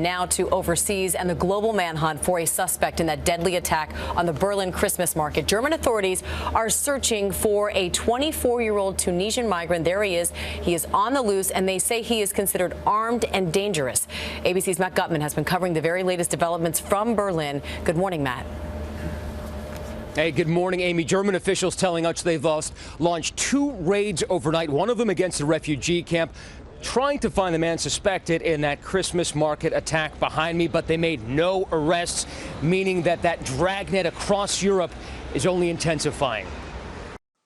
now to overseas and the global manhunt for a suspect in that deadly attack on the Berlin Christmas market. German authorities are searching for a 24-year-old Tunisian migrant. There he is. He is on the loose, and they say he is considered armed and dangerous. ABC's Matt Gutman has been covering the very latest developments from Berlin. Good morning, Matt. Hey, good morning, Amy. German officials telling us they've launched 2 raids overnight, one of them against a refugee camp, trying to find the man suspected in that Christmas market attack behind me, but they made no arrests, meaning that dragnet across Europe is only intensifying.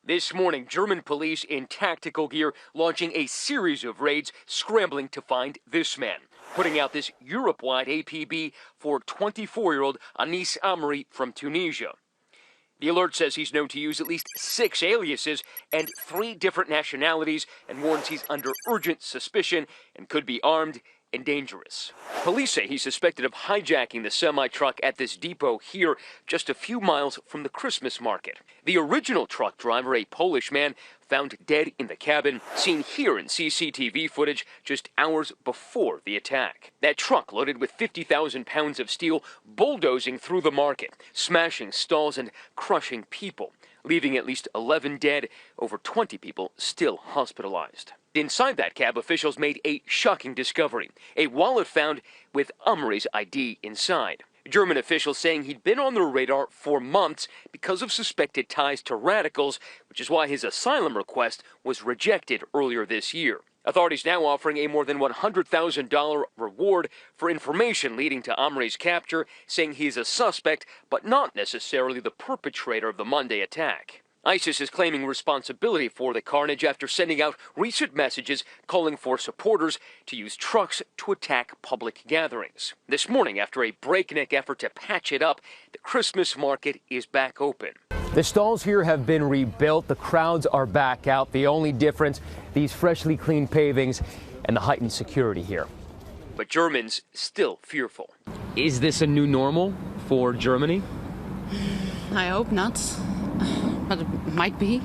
This morning, German police in tactical gear launching a series of raids, scrambling to find this man, putting out this Europe-wide APB for 24-year-old Ani Amri from Tunisia. The alert says he's known to use at least 6 aliases and 3 different nationalities, and warns he's under urgent suspicion and could be armed and dangerous. Police say he's suspected of hijacking the semi-truck at this depot here, just a few miles from the Christmas market. The original truck driver, a Polish man, found dead in the cabin, seen here in CCTV footage just hours before the attack. That truck loaded with 50,000 pounds of steel, bulldozing through the market, smashing stalls and crushing people, leaving at least 11 dead, over 20 people still hospitalized. Inside that cab, officials made a shocking discovery, a wallet found with Amri's ID inside. German officials saying he'd been on their radar for months because of suspected ties to radicals, which is why his asylum request was rejected earlier this year. Authorities now offering a more than $100,000 reward for information leading to Amri's capture, saying he's a suspect, but not necessarily the perpetrator of the Monday attack. ISIS is claiming responsibility for the carnage after sending out recent messages calling for supporters to use trucks to attack public gatherings. This morning, after a breakneck effort to patch it up, the Christmas market is back open. The stalls here have been rebuilt. The crowds are back out. The only difference, these freshly cleaned pavings and the heightened security here. But Germans still fearful. Is this a new normal for Germany? I hope not. But it might be.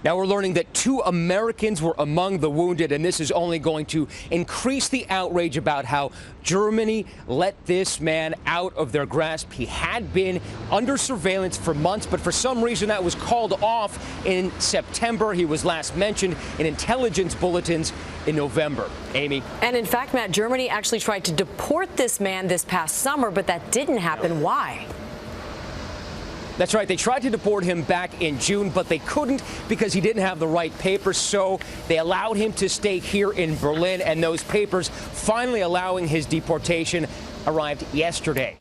Now we're learning that 2 Americans were among the wounded, and this is only going to increase the outrage about how Germany let this man out of their grasp. He had been under surveillance for months, but for some reason that was called off in September. He was last mentioned in intelligence bulletins in November. Amy. And in fact, Matt, Germany actually tried to deport this man this past summer, but that didn't happen. Why? That's right. They tried to deport him back in June, but they couldn't because he didn't have the right papers. So they allowed him to stay here in Berlin, and those papers finally allowing his deportation arrived yesterday.